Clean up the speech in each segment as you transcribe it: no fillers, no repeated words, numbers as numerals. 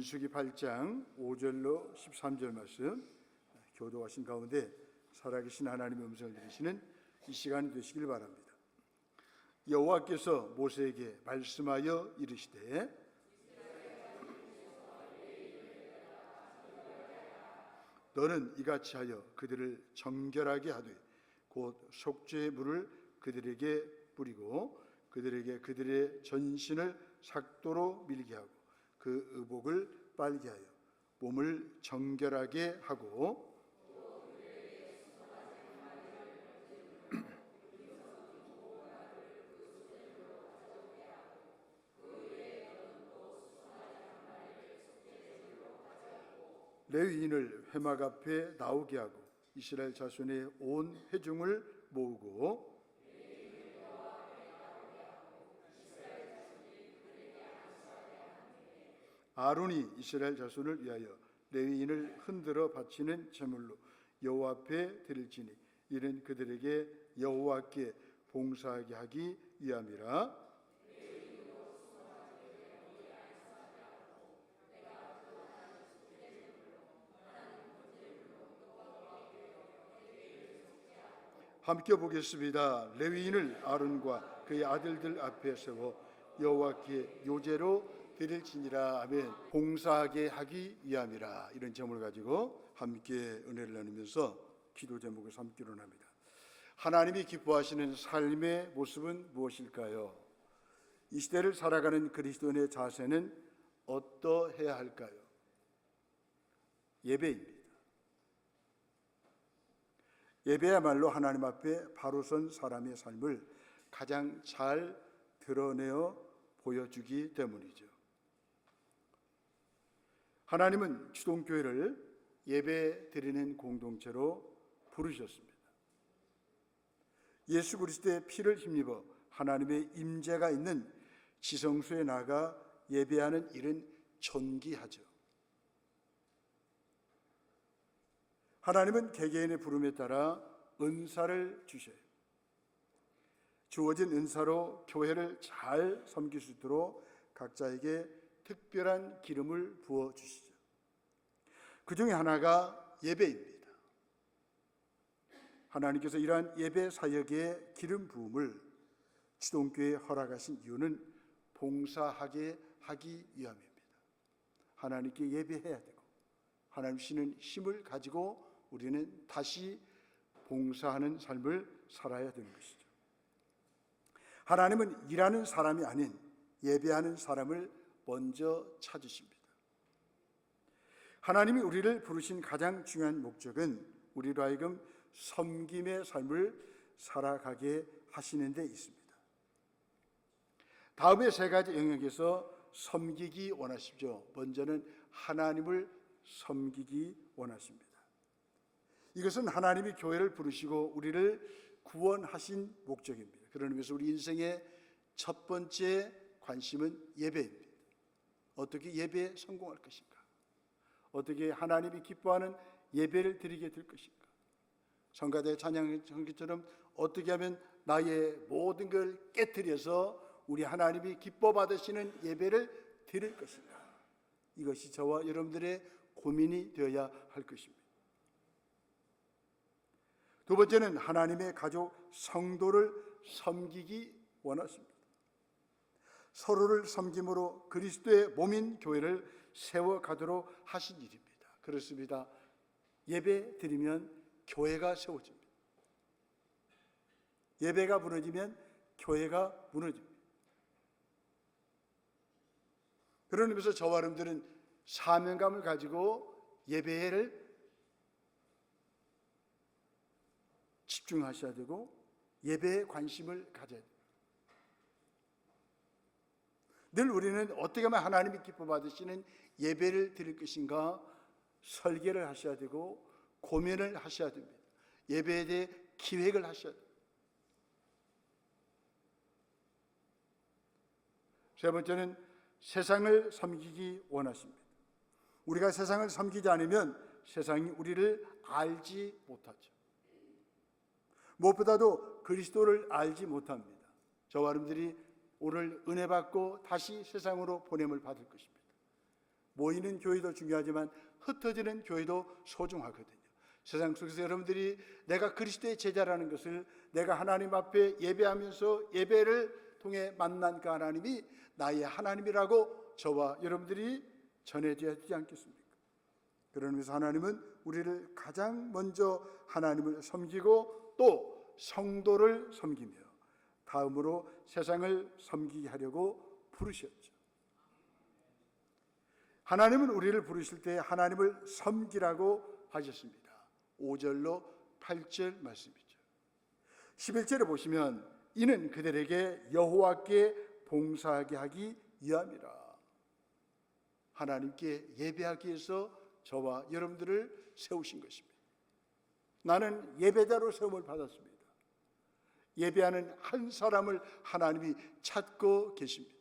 민수기 8장 5절로 13절 말씀 교도하신 가운데 살아계신 하나님의 음성을 들으시는 이 시간이 되시길 바랍니다. 여호와께서 모세에게 말씀하여 이르시되 너는 이같이 하여 그들을 정결하게 하되 곧 속죄의 물을 그들에게 뿌리고 그들에게 그들의 전신을 삭도로 밀게 하고 그 의복을 빨게 하여 몸을 정결하게 하고 레위인을 회막 앞에 나오게 하고 이스라엘 자손의 온 회중을 모으고 아론이 이스라엘 자손을 위하여 레위인을 흔들어 바치는 제물로 여호와 앞에 드릴지니 이는 그들에게 여호와께 봉사하게 하기 위함이라. 함께 보겠습니다. 레위인을 아론과 그의 아들들 앞에 세워 여호와께 요제로 드릴지니라. 아멘. 봉사하게 하기 위함이라. 이런 제목을 가지고 함께 은혜를 나누면서 기도 제목을 삼기로 합니다. 하나님이 기뻐하시는 삶의 모습은 무엇일까요? 이 시대를 살아가는 그리스도인의 자세는 어떠해야 할까요? 예배입니다. 예배야말로 하나님 앞에 바로 선 사람의 삶을 가장 잘 드러내어 보여주기 때문이죠. 하나님은 주동교회를 예배 드리는 공동체로 부르셨습니다. 예수 그리스도의 피를 힘입어 하나님의 임재가 있는 지성소에 나가 예배하는 일은 존귀하죠. 하나님은 개개인의 부름에 따라 은사를 주셔요. 주어진 은사로 교회를 잘 섬길 수 있도록 각자에게 특별한 기름을 부어주시죠. 그 중에 하나가 예배입니다. 하나님께서 이러한 예배 사역의 기름 부음을 주동교회에 허락하신 이유는 봉사하게 하기 위함입니다. 하나님께 예배해야 되고 하나님 주시는 힘을 가지고 우리는 다시 봉사하는 삶을 살아야 되는 것이죠. 하나님은 일하는 사람이 아닌 예배하는 사람을 먼저 찾으십니다. 하나님이 우리를 부르신 가장 중요한 목적은 우리로 하여금 섬김의 삶을 살아가게 하시는 데 있습니다. 다음의 세 가지 영역에서 섬기기 원하시죠. 먼저는 하나님을 섬기기 원하십니다. 이것은 하나님이 교회를 부르시고 우리를 구원하신 목적입니다. 그런 의미에서 우리 인생의 첫 번째 관심은 예배입니다. 어떻게 예배에 성공할 것인가? 어떻게 하나님이 기뻐하는 예배를 드리게 될 것인가? 성가대 찬양 전기처럼 어떻게 하면 나의 모든 걸 깨트려서 우리 하나님이 기뻐 받으시는 예배를 드릴 것인가? 이것이 저와 여러분들의 고민이 되어야 할 것입니다. 두 번째는 하나님의 가족 성도를 섬기기 원하십니다. 서로를 섬김으로 그리스도의 몸인 교회를 세워가도록 하신 일입니다. 그렇습니다. 예배 드리면 교회가 세워집니다. 예배가 무너지면 교회가 무너집니다. 그런 의미에서 저와 여러분들은 사명감을 가지고 예배를 집중하셔야 되고 예배에 관심을 가져야 됩니다. 늘 우리는 어떻게 하면 하나님이 기뻐 받으시는 예배를 드릴 것인가 설계를 하셔야 되고 고민을 하셔야 됩니다. 예배에 대해 기획을 하셔야 됩니다. 세 번째는 세상을 섬기기 원하십니다. 우리가 세상을 섬기지 않으면 세상이 우리를 알지 못하죠. 무엇보다도 그리스도를 알지 못합니다. 저와 여러분들이 오늘 은혜 받고 다시 세상으로 보냄을 받을 것입니다. 모이는 교회도 중요하지만 흩어지는 교회도 소중하거든요. 세상 속에서 여러분들이 내가 그리스도의 제자라는 것을 내가 하나님 앞에 예배하면서 예배를 통해 만난 그 하나님이 나의 하나님이라고 저와 여러분들이 전해져야 되지 않겠습니까? 그런 의미에서 하나님은 우리를 가장 먼저 하나님을 섬기고 또 성도를 섬기며 다음으로 세상을 섬기게 하려고 부르셨죠. 하나님은 우리를 부르실 때 하나님을 섬기라고 하셨습니다. 5절로 8절 말씀이죠. 11절에 보시면 이는 그들에게 여호와께 봉사하게 하기 위함이라. 하나님께 예배하기 위해서 저와 여러분들을 세우신 것입니다. 나는 예배자로 세움을 받았습니다. 예배하는 한 사람을 하나님이 찾고 계십니다.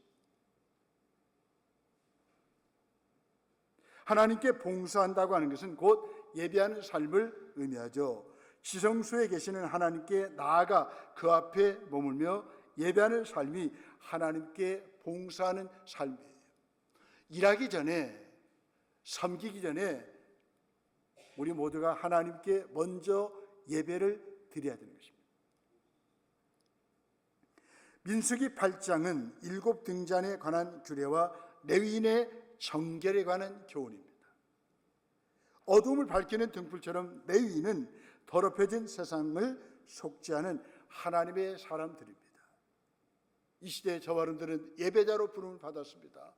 하나님께 봉사한다고 하는 것은 곧 예배하는 삶을 의미하죠. 지성소에 계시는 하나님께 나아가 그 앞에 머물며 예배하는 삶이 하나님께 봉사하는 삶이에요. 일하기 전에, 섬기기 전에 우리 모두가 하나님께 먼저 예배를 드려야 되는 것입니다. 민수기 8장은 7등잔에 관한 규례와 레위인의 정결에 관한 교훈입니다. 어둠을 밝히는 등불처럼 레위인은 더럽혀진 세상을 속죄하는 하나님의 사람들입니다. 이 시대에 저와 여러분들은 예배자로 부름을 받았습니다.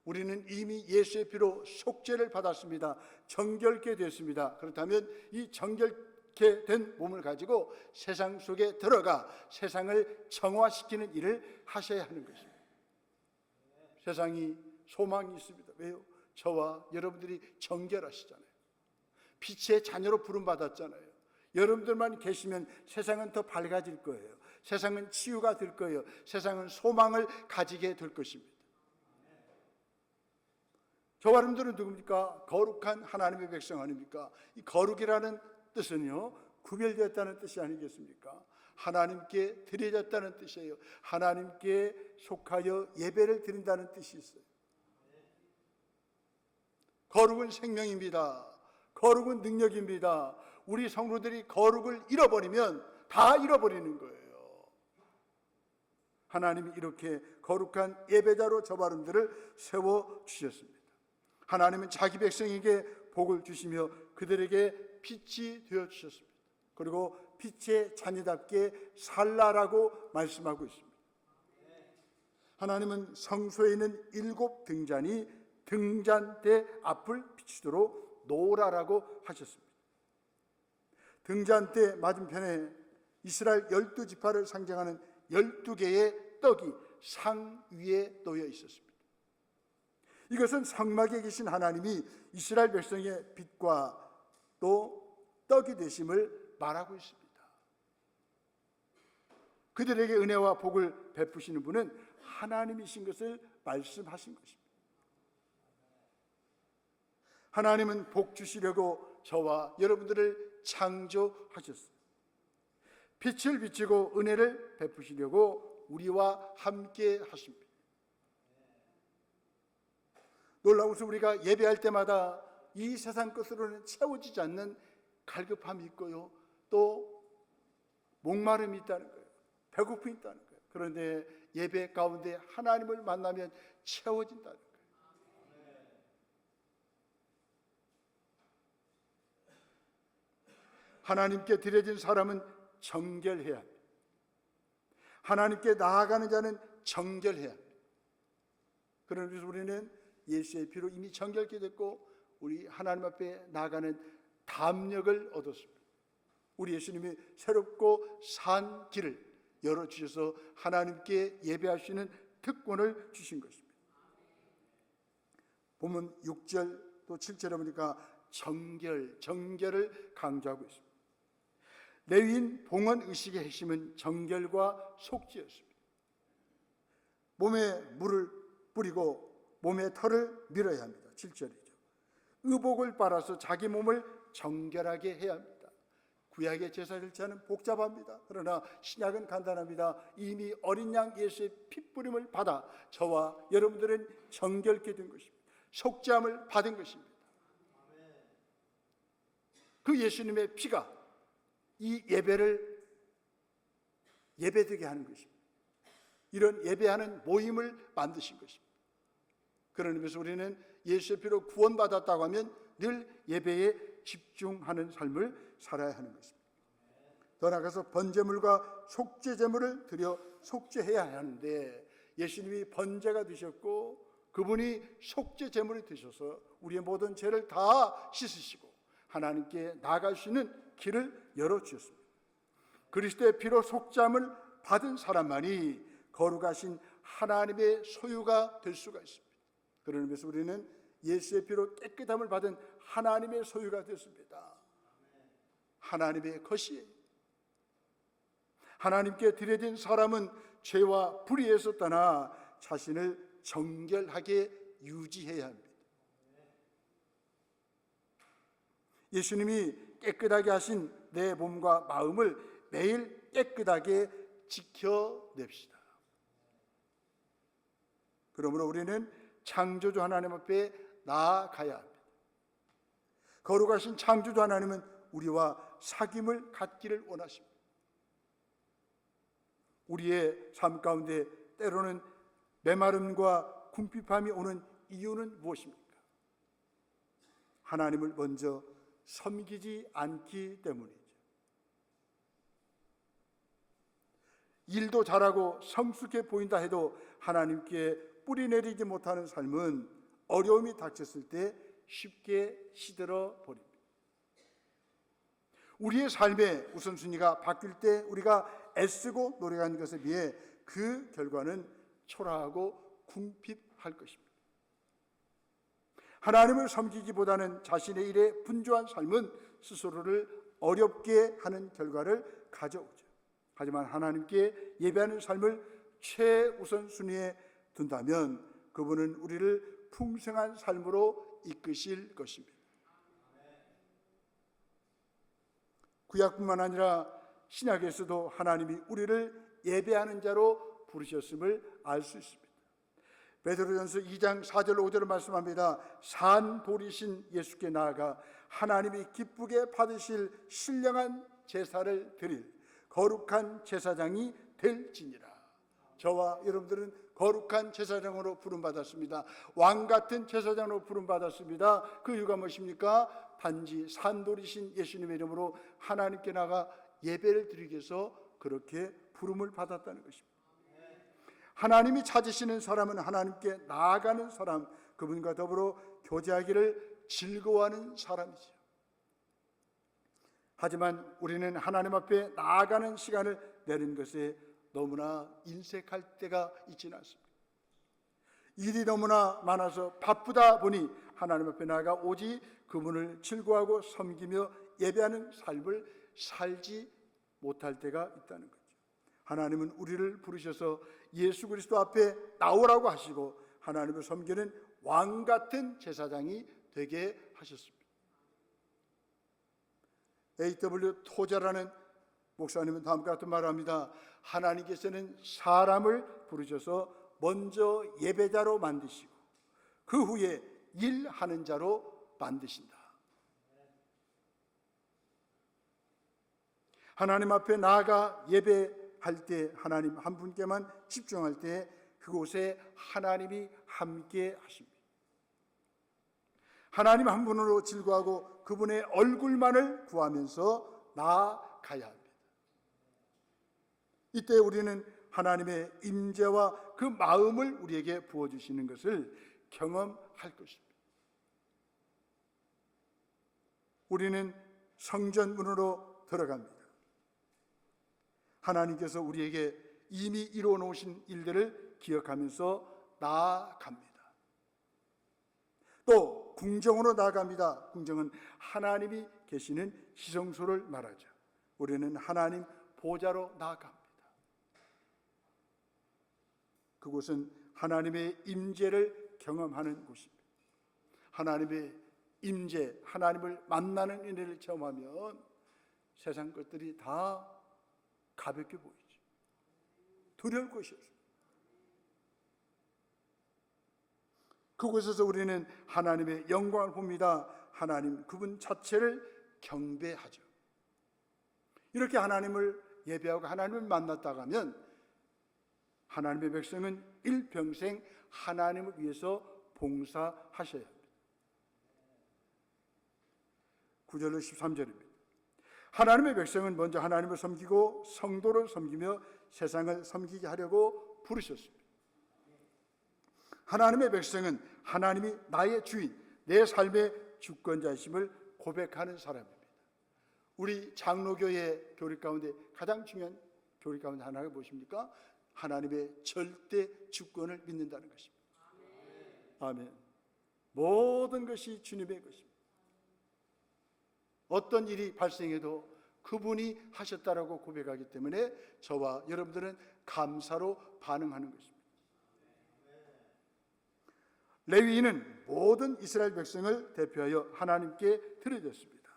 우리는 이미 예수의 피로 속죄를 받았습니다. 정결케 됐습니다. 그렇다면 이 정결케 된 몸을 가지고 세상 속에 들어가 세상을 정화시키는 일을 하셔야 하는 것입니다. 세상이 소망이 있습니다. 왜요? 저와 여러분들이 정결하시잖아요. 빛의 자녀로 부름받았잖아요. 여러분들만 계시면 세상은 더 밝아질 거예요. 세상은 치유가 될 거예요. 세상은 소망을 가지게 될 것입니다. 저와 여러분들은 누굽니까? 거룩한 하나님의 백성 아닙니까? 이 거룩이라는 뜻은요, 구별되었다는 뜻이 아니겠습니까? 하나님께 드려졌다는 뜻이에요. 하나님께 속하여 예배를 드린다는 뜻이 있어요. 거룩은 생명입니다. 거룩은 능력입니다. 우리 성도들이 거룩을 잃어버리면 다 잃어버리는 거예요. 하나님이 이렇게 거룩한 예배자로 저와 여러분들을 세워주셨습니다. 하나님은 자기 백성에게 복을 주시며 그들에게 빛이 되어주셨습니다. 그리고 빛의 자녀답게 살라라고 말씀하고 있습니다. 하나님은 성소에 있는 7등잔이 등잔대 앞을 비추도록 놓으라라고 하셨습니다. 등잔대 맞은편에 이스라엘 12지파를 상징하는 12개의 떡이 상 위에 놓여 있었습니다. 이것은 성막에 계신 하나님이 이스라엘 백성의 빛과 또 떡이 되심을 말하고 있습니다. 그들에게 은혜와 복을 베푸시는 분은 하나님이신 것을 말씀하신 것입니다. 하나님은 복 주시려고 저와 여러분들을 창조하셨습니다. 빛을 비추고 은혜를 베푸시려고 우리와 함께 하십니다. 놀라운 것은 우리가 예배할 때마다 이 세상 것으로는 채워지지 않는 갈급함이 있고요, 또 목마름이 있다는 거예요. 배고픔이 있다는 거예요. 그런데 예배 가운데 하나님을 만나면 채워진다는 거예요. 하나님께 드려진 사람은 정결해야 합니다. 하나님께 나아가는 자는 정결해야 합니다. 그러면서 우리는 예수의 피로 이미 정결케 됐고 우리 하나님 앞에 나아가는 담력을 얻었습니다. 우리 예수님이 새롭고 산 길을 열어주셔서 하나님께 예배할 수 있는 특권을 주신 것입니다. 보면 6절 또 7절에 보니까 정결을 강조하고 있습니다. 레위인 봉헌 의식의 핵심은 정결과 속죄였습니다. 몸에 물을 뿌리고 몸에 털을 밀어야 합니다. 7절이죠. 의복을 빨아서 자기 몸을 정결하게 해야 합니다. 구약의 제사 절차는 복잡합니다. 그러나 신약은 간단합니다. 이미 어린 양 예수의 피 뿌림을 받아 저와 여러분들은 정결케 된 것입니다. 속죄함을 받은 것입니다. 그 예수님의 피가 이 예배를 예배되게 하는 것입니다. 이런 예배하는 모임을 만드신 것입니다. 그런 의미에서 우리는 예수의 피로 구원받았다고 하면 늘 예배에 집중하는 삶을 살아야 하는 것입니다. 더 나아가서 번제물과 속죄제물을 드려 속죄해야 하는데 예수님이 번제가 되셨고 그분이 속죄제물이 되셔서 우리의 모든 죄를 다 씻으시고 하나님께 나아갈 수 있는 길을 열어주셨습니다. 그리스도의 피로 속죄함을 받은 사람만이 거룩하신 하나님의 소유가 될 수가 있습니다. 그런 의미에서 우리는 예수의 피로 깨끗함을 받은 하나님의 소유가 됐습니다. 하나님의 것이에요. 하나님께 드려진 사람은 죄와 불의에서 떠나 자신을 정결하게 유지해야 합니다. 예수님이 깨끗하게 하신 내 몸과 마음을 매일 깨끗하게 지켜냅시다. 그러므로 우리는 창조주 하나님 앞에 나아가야 합니다. 거룩하신 창조주 하나님은 우리와 사귐을 갖기를 원하십니다. 우리의 삶 가운데 때로는 메마름과 궁핍함이 오는 이유는 무엇입니까? 하나님을 먼저 섬기지 않기 때문이죠. 일도 잘하고 성숙해 보인다 해도 하나님께 뿌리 내리지 못하는 삶은 어려움이 닥쳤을 때 쉽게 시들어 버립니다. 우리의 삶의 우선순위가 바뀔 때 우리가 애쓰고 노력한 것에 비해 그 결과는 초라하고 궁핍할 것입니다. 하나님을 섬기기보다는 자신의 일에 분주한 삶은 스스로를 어렵게 하는 결과를 가져오죠. 하지만 하나님께 예배하는 삶을 최우선 순위에 둔다면 그분은 우리를 풍성한 삶으로 이끄실 것입니다. 구약뿐만 아니라 신약에서도 하나님이 우리를 예배하는 자로 부르셨음을 알 수 있습니다. 베드로전서 2장 4절 5절을 말씀합니다. 산돌이신 예수께 나아가 하나님이 기쁘게 받으실 신령한 제사를 드릴 거룩한 제사장이 될지니라. 저와 여러분들은 거룩한 제사장으로 부름받았습니다. 왕같은 제사장으로 부름받았습니다. 그 이유가 무엇입니까? 단지 산돌이신 예수님의 이름으로 하나님께 나가 예배를 드리기 위해서 그렇게 부름을 받았다는 것입니다. 하나님이 찾으시는 사람은 하나님께 나아가는 사람, 그분과 더불어 교제하기를 즐거워하는 사람이죠. 하지만 우리는 하나님 앞에 나아가는 시간을 내는 것에 너무나 인색할 때가 있지는 않습니다. 일이 너무나 많아서 바쁘다 보니 하나님 앞에 나아가 오직 그분을 즐거워하고 섬기며 예배하는 삶을 살지 못할 때가 있다는 거죠. 하나님은 우리를 부르셔서 예수 그리스도 앞에 나오라고 하시고 하나님을 섬기는 왕 같은 제사장이 되게 하셨습니다. A.W. 토자라는 목사님은 다음과 같은 말을 합니다. 하나님께서는 사람을 부르셔서 먼저 예배자로 만드시고 그 후에 일하는 자로 만드신다. 하나님 앞에 나아가 예배할 때 하나님 한 분께만 집중할 때 그곳에 하나님이 함께 하십니다. 하나님 한 분으로 즐거워하고 그분의 얼굴만을 구하면서 나아가야 합니다. 이때 우리는 하나님의 임재와 그 마음을 우리에게 부어주시는 것을 경험할 것입니다. 우리는 성전문으로 들어갑니다. 하나님께서 우리에게 이미 이루어 놓으신 일들을 기억하면서 나아갑니다. 또 궁정으로 나아갑니다. 궁정은 하나님이 계시는 지성소를 말하죠. 우리는 하나님 보좌로 나아갑니다. 그곳은 하나님의 임재를 경험하는 곳입니다. 하나님의 임재, 하나님을 만나는 은혜를 체험하면 세상 것들이 다 가볍게 보이죠. 두려울 것이 없습니다. 그곳에서 우리는 하나님의 영광을 봅니다. 하나님 그분 자체를 경배하죠. 이렇게 하나님을 예배하고 하나님을 만났다가 하면 하나님의 백성은 일평생 하나님을 위해서 봉사하셔야 합니다. 9절로 13절입니다. 하나님의 백성은 먼저 하나님을 섬기고 성도를 섬기며 세상을 섬기게 하려고 부르셨습니다. 하나님의 백성은 하나님이 나의 주인, 내 삶의 주권자이심을 고백하는 사람입니다. 우리 장로교의 교리 가운데 가장 중요한 교리 가운데 하나가 무엇입니까? 하나님의 절대 주권을 믿는다는 것입니다. 아멘. 모든 것이 주님의 것입니다. 어떤 일이 발생해도 그분이 하셨다라고 고백하기 때문에 저와 여러분들은 감사로 반응하는 것입니다. 레위인은 모든 이스라엘 백성을 대표하여 하나님께 드려졌습니다.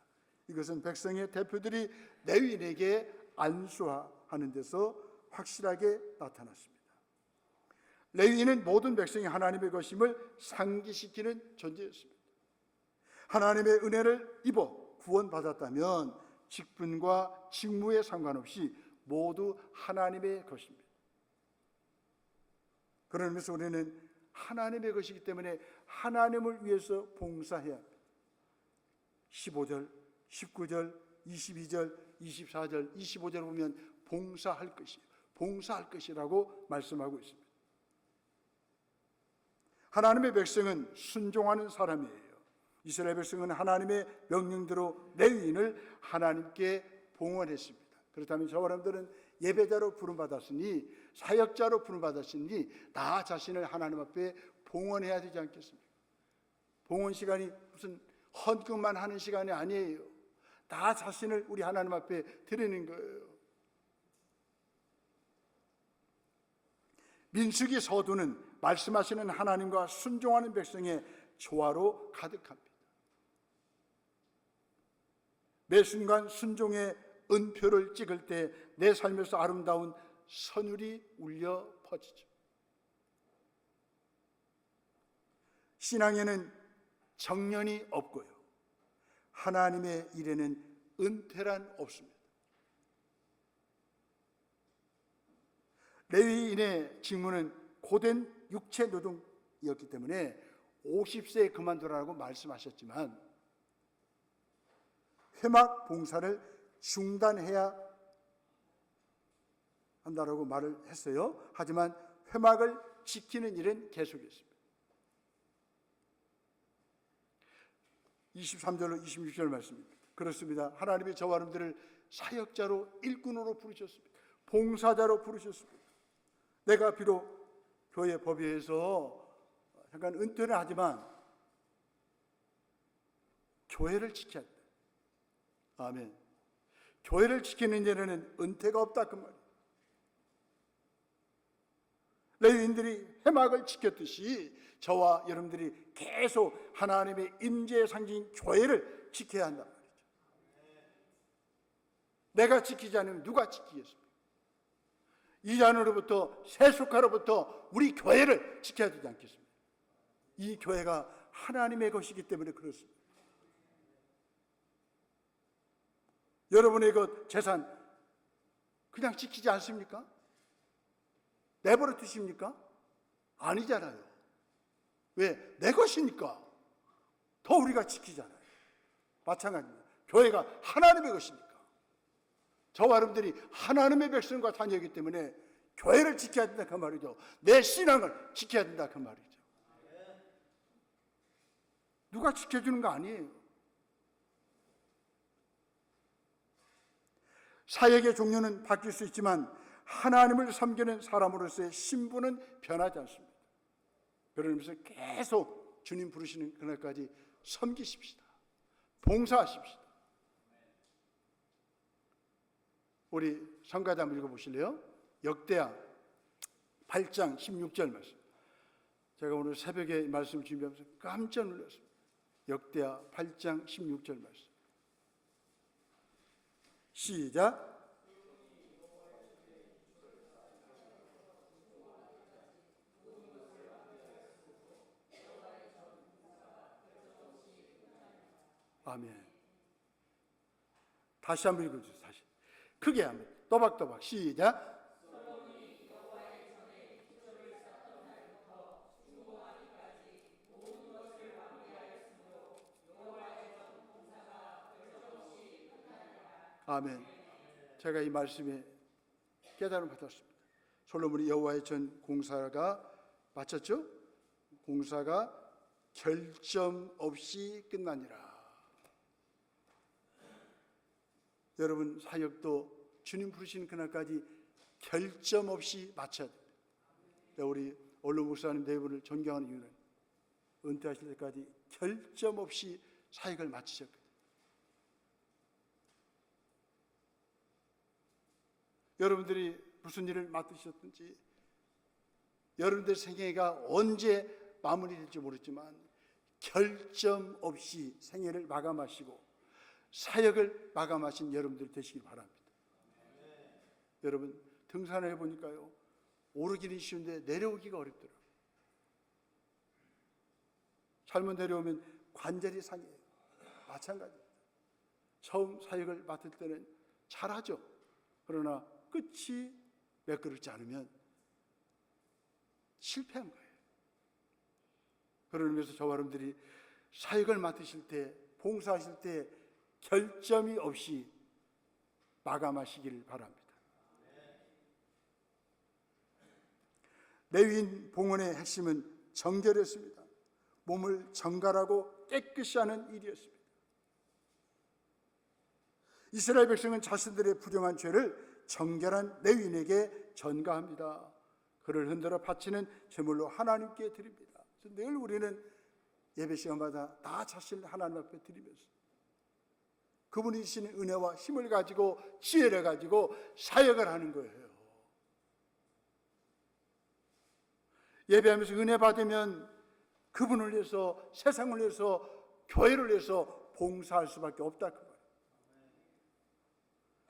이것은 백성의 대표들이 레위인에게 안수하는 데서 확실하게 나타났습니다. 레위인은 모든 백성이 하나님의 것임을 상기시키는 존재였습니다. 하나님의 은혜를 입어 구원받았다면 직분과 직무에 상관없이 모두 하나님의 것입니다. 그런 의미에서 우리는 하나님의 것이기 때문에 하나님을 위해서 봉사해야 합니다. 15절, 19절, 22절, 24절, 25절 보면 봉사할 것이라고 말씀하고 있습니다. 하나님의 백성은 순종하는 사람이에요. 이스라엘 백성은 하나님의 명령대로 레위인을 하나님께 봉헌했습니다. 그렇다면 저와 여러분들은 예배자로 부름받았으니, 사역자로 부름받았으니 나 자신을 하나님 앞에 봉헌해야 되지 않겠습니까? 봉헌 시간이 무슨 헌금만 하는 시간이 아니에요. 나 자신을 우리 하나님 앞에 드리는 거예요. 민수기 서두는 말씀하시는 하나님과 순종하는 백성의 조화로 가득합니다. 매 순간 순종의 은표를 찍을 때 내 삶에서 아름다운 선율이 울려 퍼지죠. 신앙에는 정년이 없고요, 하나님의 일에는 은퇴란 없습니다. 레위인의 직무는 고된 육체 노동이었기 때문에 50세에 그만두라고 말씀하셨지만 회막 봉사를 중단해야 한다라고 말을 했어요. 하지만 회막을 지키는 일은 계속했습니다. 23절로 26절 말씀입니다. 그렇습니다. 하나님이 저와 여러분들을 사역자로, 일꾼으로 부르셨습니다. 봉사자로 부르셨습니다. 내가 비록 교회 법회에서 잠깐 은퇴를 하지만 교회를 지켜야 돼. 아멘. 교회를 지키는 일에는 은퇴가 없다 그 말이에요. 레위인들이 회막을 지켰듯이 저와 여러분들이 계속 하나님의 임재의 상징인 교회를 지켜야 한단 말이죠. 내가 지키지 않으면 누가 지키겠습니까? 이단으로부터, 세속화로부터 우리 교회를 지켜야 되지 않겠습니까? 이 교회가 하나님의 것이기 때문에 그렇습니다. 여러분의 그 재산 그냥 지키지 않습니까? 내버려 두십니까? 아니잖아요. 왜? 내 것이니까 더 우리가 지키잖아요. 마찬가지입니다. 교회가 하나님의 것이니까. 저와 여러분들이 하나님의 백성과 자녀이기 때문에 교회를 지켜야 된다 그 말이죠. 내 신앙을 지켜야 된다 그 말이죠. 누가 지켜주는 거 아니에요. 사역의 종류는 바뀔 수 있지만 하나님을 섬기는 사람으로서의 신분은 변하지 않습니다. 그러면서 계속 주님 부르시는 그날까지 섬기십시다. 봉사하십시다. 우리 성가대 한번 읽어보실래요? 역대하 8장 16절 말씀. 제가 오늘 새벽에 말씀을 준비하면서 깜짝 놀랐습니다. 역대하 8장 16절 말씀. 시작. 아멘. 다시 한번 읽어주세요. 다시 크게 한번 또박또박 시작. 아멘. 제가 이 말씀에 깨달음 받았습니다. 솔로몬이 여호와의 전 공사가 마쳤죠? 공사가 결점 없이 끝나니라. 여러분 사역도 주님 부르시는 그날까지 결점 없이 마쳐야 됩니다. 우리 원로 목사님 네 분을 존경하는 이유는 은퇴하실 때까지 결점 없이 사역을 마치셨거든요. 여러분들이 무슨 일을 맡으셨든지 여러분들 생애가 언제 마무리될지 모르지만 결점 없이 생애를 마감하시고 사역을 마감하신 여러분들 되시길 바랍니다. 여러분 등산을 해보니까요, 오르기는 쉬운데 내려오기가 어렵더라고요. 잘못 내려오면 관절이 상해요. 마찬가지입니다. 처음 사역을 맡을 때는 잘하죠. 그러나 끝이 매끄럽지 않으면 실패한 거예요. 그런 의미에서 저와 여러분들이 사역을 맡으실 때, 봉사하실 때 결점이 없이 마감하시기를 바랍니다. 레위인 봉헌의 핵심은 정결이었습니다. 몸을 정갈하고 깨끗이 하는 일이었습니다. 이스라엘 백성은 자신들의 부정한 죄를 정결한 레위인에게 전가합니다. 그를 흔들어 바치는 제물로 하나님께 드립니다. 그래서 늘 우리는 예배 시간마다 나 자신을 하나님 앞에 드리면서 그분이 주시는 은혜와 힘을 가지고 지혜를 가지고 사역을 하는 거예요. 예배하면서 은혜 받으면 그분을 위해서, 세상을 위해서, 교회를 위해서 봉사할 수밖에 없다 그 말이에요.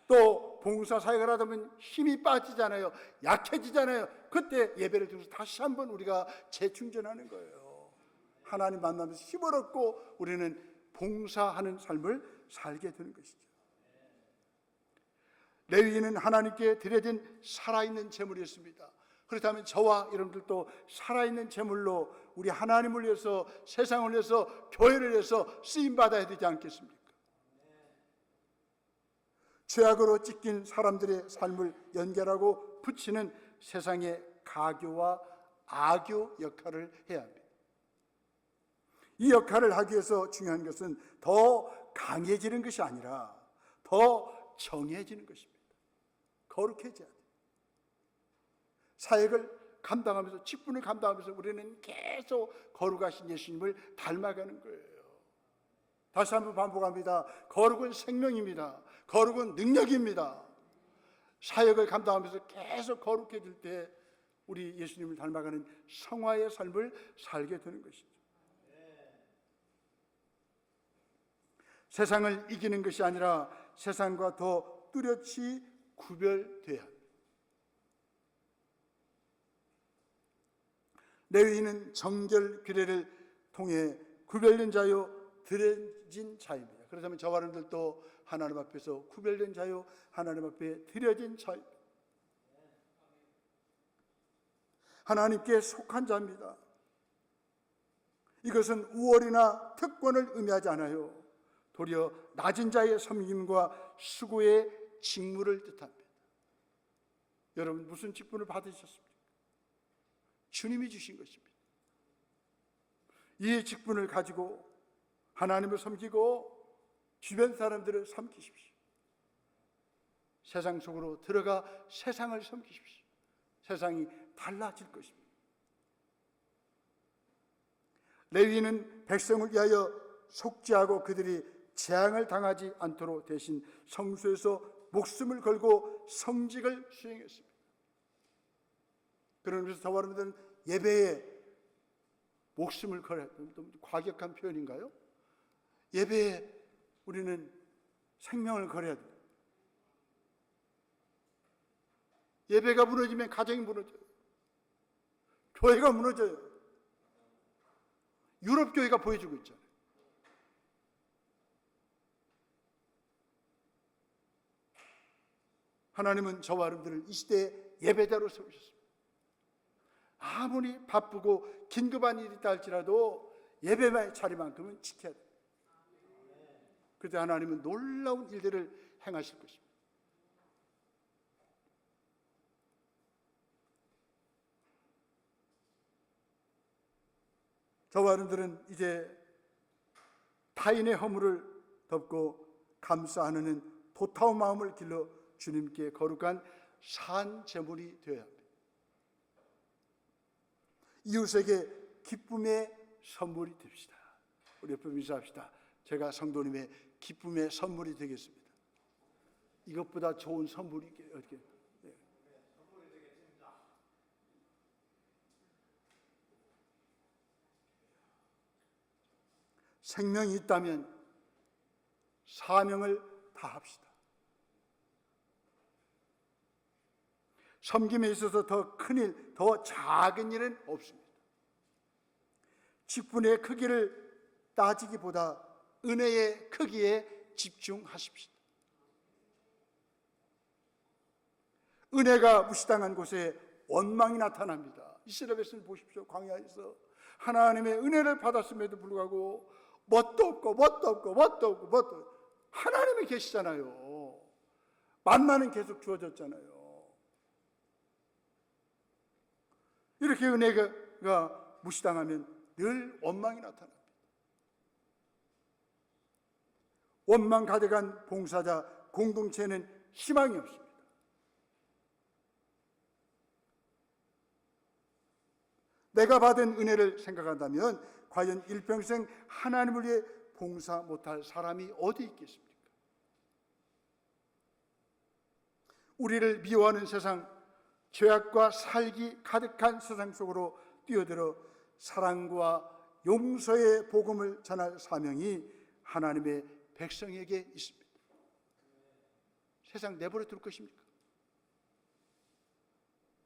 또 봉사 사역을 하다 보면 힘이 빠지잖아요. 약해지잖아요. 그때 예배를 통해서 다시 한번 우리가 재충전하는 거예요. 하나님 만나면서 힘을 얻고 우리는 봉사하는 삶을 살게 되는 것이죠. 레위인은 하나님께 드려진 살아있는 제물이었습니다. 그렇다면 저와 여러분들도 살아있는 제물로 우리 하나님을 위해서, 세상을 위해서, 교회를 위해서 쓰임받아야 되지 않겠습니까? 죄악으로 찢긴 사람들의 삶을 연결하고 붙이는 세상의 가교와 아교 역할을 해야 합니다. 이 역할을 하기 위해서 중요한 것은 더 강해지는 것이 아니라 더 정해지는 것입니다. 거룩해져야 돼요. 사역을 감당하면서, 직분을 감당하면서 우리는 계속 거룩하신 예수님을 닮아가는 거예요. 다시 한번 반복합니다. 거룩은 생명입니다. 거룩은 능력입니다. 사역을 감당하면서 계속 거룩해질 때 우리 예수님을 닮아가는 성화의 삶을 살게 되는 것이죠. 세상을 이기는 것이 아니라 세상과 더 뚜렷이 구별돼야 합니다. 레위인은 정결 규례를 통해 구별된 자요 드려진 자입니다. 그렇다면 저와 여러분들도 하나님 앞에서 구별된 자요, 하나님 앞에 드려진 자입니다. 하나님께 속한 자입니다. 이것은 우월이나 특권을 의미하지 않아요. 도리어 낮은 자의 섬김과 수고의 직무를 뜻합니다. 여러분 무슨 직분을 받으셨습니까? 주님이 주신 것입니다. 이 직분을 가지고 하나님을 섬기고 주변 사람들을 섬기십시오. 세상 속으로 들어가 세상을 섬기십시오. 세상이 달라질 것입니다. 레위인은 백성을 위하여 속죄하고 그들이 재앙을 당하지 않도록 대신 성소에서 목숨을 걸고 성직을 수행했습니다. 그런 의미에서 저와 여러분들은 예배에 목숨을 걸어야 돼요. 과격한 표현인가요? 예배에 우리는 생명을 걸어야 돼요. 예배가 무너지면 가정이 무너져요. 교회가 무너져요. 유럽 교회가 보여주고 있잖아요. 하나님은 저와 여러분들을 이 시대에 예배자로 세우셨습니다. 아무리 바쁘고 긴급한 일이 있다 할지라도 예배의 자리만큼은 지켜야 돼요. 그때 하나님은 놀라운 일들을 행하실 것입니다. 저와 여러분들은 이제 타인의 허물을 덮고 감사하는 도타운 마음을 길러 주님께 거룩한 산 제물이 되어야 합니다. 이웃에게 기쁨의 선물이 됩시다. 우리 옆에 인사합시다. 제가 성도님의 기쁨의 선물이 되겠습니다. 이것보다 좋은 선물이 어떻게? 네. 생명이 있다면 사명을 다합시다. 섬김에 있어서 더 큰 일, 더 작은 일은 없습니다. 직분의 크기를 따지기보다 은혜의 크기에 집중하십시오. 은혜가 무시당한 곳에 원망이 나타납니다. 이스라엘 백성을 보십시오. 광야에서 하나님의 은혜를 받았음에도 불구하고 뭣도 없고 하나님이 계시잖아요. 만나는 계속 주어졌잖아요. 이렇게 은혜가 무시당하면 늘 원망이 나타납니다. 원망 가득한 봉사자 공동체는 희망이 없습니다. 내가 받은 은혜를 생각한다면 과연 일평생 하나님을 위해 봉사 못할 사람이 어디 있겠습니까? 우리를 미워하는 세상, 죄악과 살기 가득한 세상 속으로 뛰어들어 사랑과 용서의 복음을 전할 사명이 하나님의 백성에게 있습니다. 세상 내버려 둘 것입니까?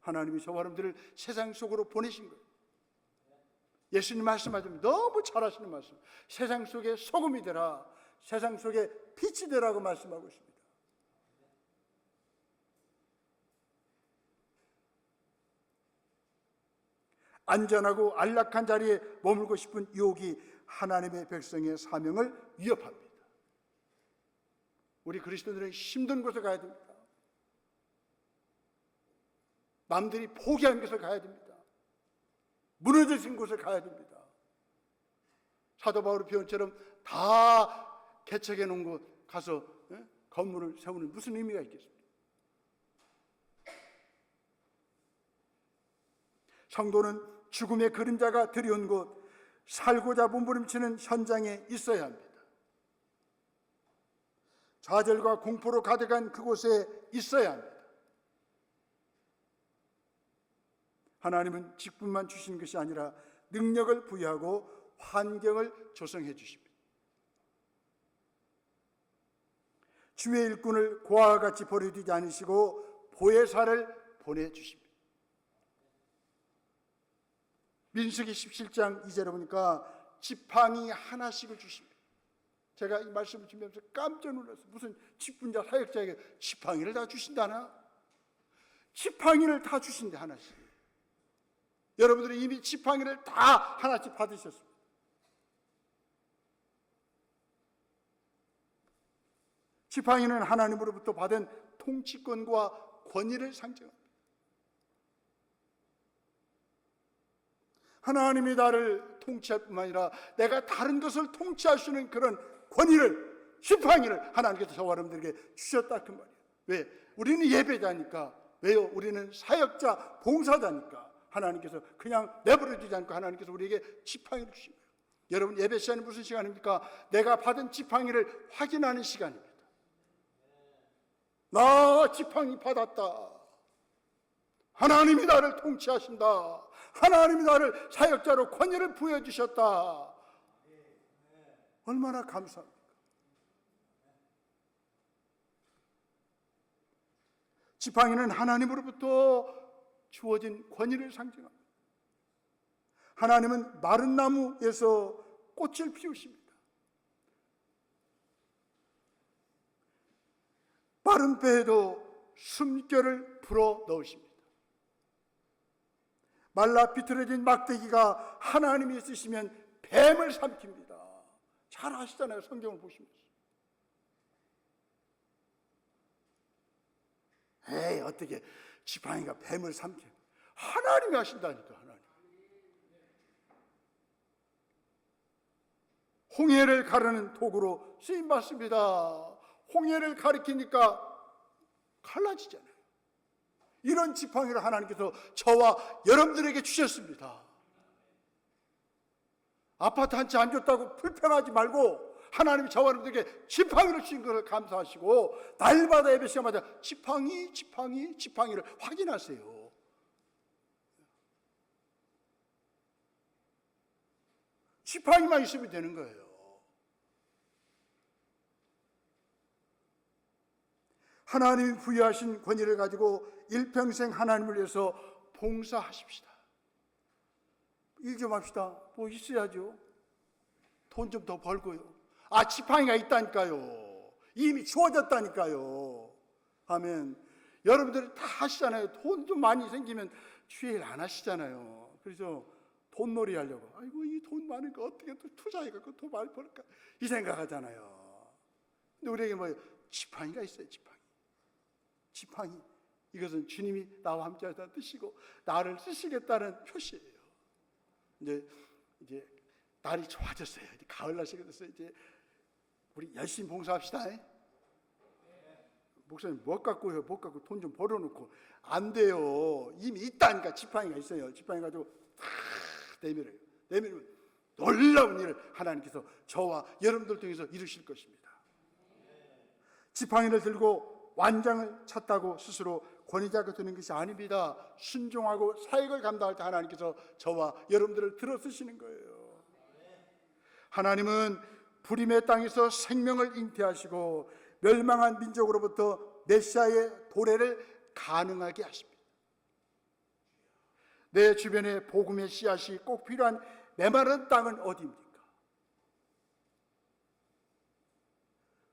하나님이 저와 여러분들을 세상 속으로 보내신 거예요. 예수님 말씀하시면 너무 잘하시는 말씀. 세상 속에 소금이 되라, 세상 속에 빛이 되라고 말씀하고 있습니다. 안전하고 안락한 자리에 머물고 싶은 유혹이 하나님의 백성의 사명을 위협합니다. 우리 그리스도인들은 힘든 곳에 가야 됩니다. 남들이 포기한 곳에 가야 됩니다. 무너진 곳에 가야 됩니다. 사도 바울의 표현처럼 다 개척해 놓은 곳 가서 건물을 세우는 무슨 의미가 있겠습니까? 성도는 죽음의 그림자가 드리운 곳, 살고자 몸부림치는 현장에 있어야 합니다. 좌절과 공포로 가득한 그곳에 있어야 합니다. 하나님은 직분만 주신 것이 아니라 능력을 부여하고 환경을 조성해 주십니다. 주의 일꾼을 고아와 같이 버려두지 않으시고 보혜사를 보내주십니다. 민수기 17장 2절에 보니까 지팡이 하나씩을 주십니다. 제가 이 말씀을 주면서 깜짝 놀랐어요. 무슨 직분자 사역자에게 지팡이를 다 주신다나? 지팡이를 다 주신대, 하나씩. 여러분들은 이미 지팡이를 다 하나씩 받으셨습니다. 지팡이는 하나님으로부터 받은 통치권과 권위를 상징합니다. 하나님이 나를 통치할 뿐만 아니라 내가 다른 것을 통치할 수 있는 그런 권위를, 지팡이를 하나님께서 저와 여러분들에게 주셨다 그 말이에요. 왜? 우리는 예배자니까. 왜요? 우리는 사역자, 봉사자니까. 하나님께서 그냥 내버려 두지 않고 하나님께서 우리에게 지팡이를 주신 거예요. 여러분, 예배 시간이 무슨 시간입니까? 내가 받은 지팡이를 확인하는 시간입니다. 나 지팡이 받았다. 하나님이 나를 통치하신다. 하나님이 나를 사역자로 권위를 부여주셨다. 얼마나 감사합니까? 지팡이는 하나님으로부터 주어진 권위를 상징합니다. 하나님은 마른 나무에서 꽃을 피우십니다. 마른 배에도 숨결을 불어 넣으십니다. 말라 비틀어진 막대기가 하나님이 쓰시면 뱀을 삼킵니다. 잘 아시잖아요, 성경을 보시면서. 에이, 어떻게 지팡이가 뱀을 삼켜? 하나님이 하신다니까, 하나님. 홍해를 가르는 도구로 쓰임받습니다. 홍해를 가리키니까 갈라지잖아요. 이런 지팡이를 하나님께서 저와 여러분들에게 주셨습니다. 아파트 한 채 안 줬다고 불평하지 말고 하나님이 저와 여러분들에게 지팡이를 주신 것을 감사하시고 날마다 예배 시간마다 지팡이를 확인하세요. 지팡이만 있으면 되는 거예요. 하나님이 부여하신 권위를 가지고 일평생 하나님을 위해서 봉사하십시다. 일 좀 합시다. 뭐 있어야죠. 돈 좀 더 벌고요. 아, 지팡이가 있다니까요. 이미 주어졌다니까요. 하면 여러분들이 다 하시잖아요. 돈 좀 많이 생기면 주일 안 하시잖아요. 그래서 돈놀이 하려고. 아이고, 이 돈 많으니까 어떻게 또 투자해갖고 돈 많이 벌까? 이 생각하잖아요. 근데 우리에게 뭐예요? 지팡이가 있어요. 지팡이. 이것은 주님이 나와 함께 하다는 뜻이고 나를 쓰시겠다는 표시예요. 이제 날이 좋아졌어요. 이제 가을날씨가 됐어요. 이제 우리 열심히 봉사합시다. 목사님 뭐 갖고 해요? 뭐 갖고 돈 좀 벌어놓고. 안 돼요. 이미 있다니까. 지팡이가 있어요. 지팡이 가지고 다 내밀어요. 내밀면 놀라운 일을 하나님께서 저와 여러분들 통해서 이루실 것입니다. 지팡이를 들고 완장을 찼다고 스스로 권위자가 되는 것이 아닙니다. 순종하고 사역을 감당할 때 하나님께서 저와 여러분들을 들어 쓰시는 거예요. 하나님은 불임의 땅에서 생명을 잉태하시고 멸망한 민족으로부터 메시아의 도래를 가능하게 하십니다. 내 주변에 복음의 씨앗이 꼭 필요한 메마른 땅은 어디입니까?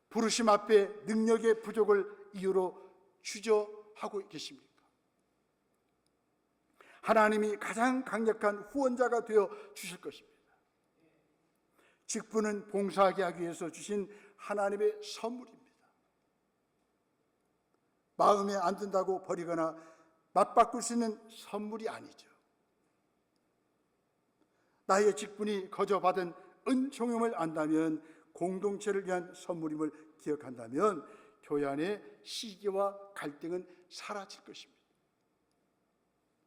부르심 앞에 능력의 부족을 이유로 주저하고 계십니까? 하나님이 가장 강력한 후원자가 되어 주실 것입니다. 직분은 봉사하게 하기 위해서 주신 하나님의 선물입니다. 마음에 안 든다고 버리거나 맞바꿀 수 있는 선물이 아니죠. 나의 직분이 거저 받은 은총임을 안다면, 공동체를 위한 선물임을 기억한다면 교회 안에 시기와 갈등은 사라질 것입니다.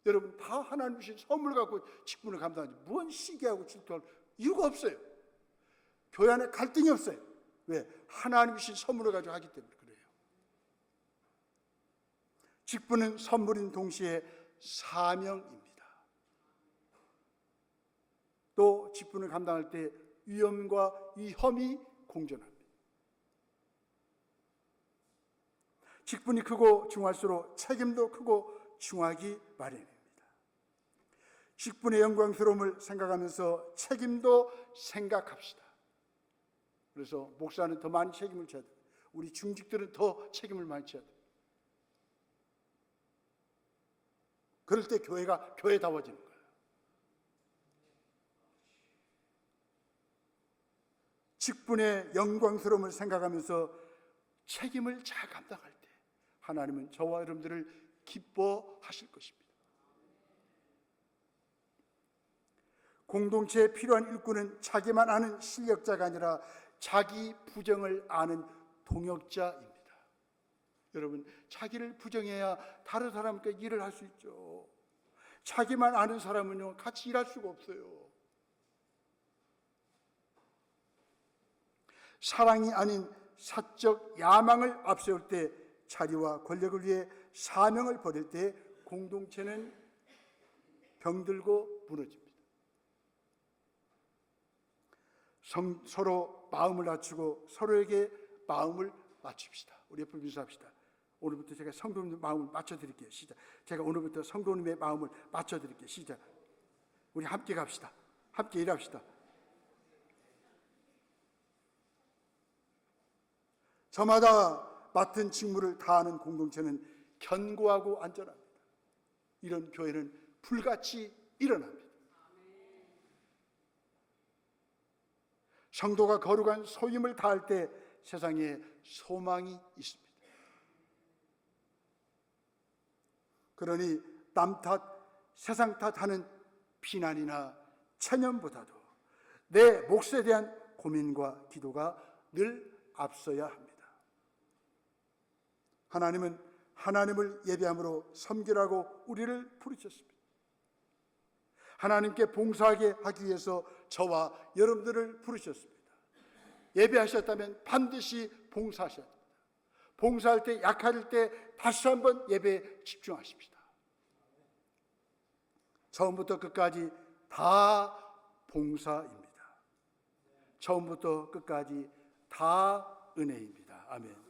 여러분 다 하나님 주신 선물 갖고 직분을 감당하지 무슨 시기하고 질투할 이유가 없어요. 교회 안에 갈등이 없어요. 왜? 하나님 주신 선물을 가지고 하기 때문에 그래요. 직분은 선물인 동시에 사명입니다. 또 직분을 감당할 때 위험과 위험이 공존합니다. 직분이 크고 중할수록 책임도 크고 중하기 마련입니다. 직분의 영광스러움을 생각하면서 책임도 생각합시다. 그래서 목사는 더 많이 책임을 져야 돼요. 우리 중직들은 더 책임을 많이 져야 돼요. 그럴 때 교회가 교회다워지는 거예요. 직분의 영광스러움을 생각하면서 책임을 잘 감당할 때 하나님은 저와 여러분들을 기뻐하실 것입니다. 공동체에 필요한 일꾼은 자기만 아는 실력자가 아니라 자기 부정을 아는 동역자입니다. 여러분, 자기를 부정해야 다른 사람과 일을 할 수 있죠. 자기만 아는 사람은요, 같이 일할 수가 없어요. 사랑이 아닌 사적 야망을 앞세울 때, 자리와 권력을 위해 사명을 버릴 때 공동체는 병들고 무너집니다. 서로 마음을 낮추고 서로에게 마음을 맞춥시다. 우리 옆을 인사합시다. 오늘부터 제가 성도님 마음을 맞춰드릴게요. 시작. 제가 오늘부터 성도님의 마음을 맞춰드릴게요. 시작. 우리 함께 갑시다. 함께 일합시다. 저마다 맡은 직무를 다하는 공동체는 견고하고 안전합니다. 이런 교회는 불같이 일어납니다. 성도가 거룩한 소임을 다할 때 세상에 소망이 있습니다. 그러니 남 탓, 세상 탓하는 비난이나 체념보다도 내 몫에 대한 고민과 기도가 늘 앞서야 합니다. 하나님은 하나님을 예배함으로 섬기라고 우리를 부르셨습니다. 하나님께 봉사하게 하기 위해서 저와 여러분들을 부르셨습니다. 예배하셨다면 반드시 봉사하셔야 합니다. 봉사할 때, 약할 때 다시 한번 예배에 집중하십시다. 처음부터 끝까지 다 봉사입니다. 처음부터 끝까지 다 은혜입니다. 아멘.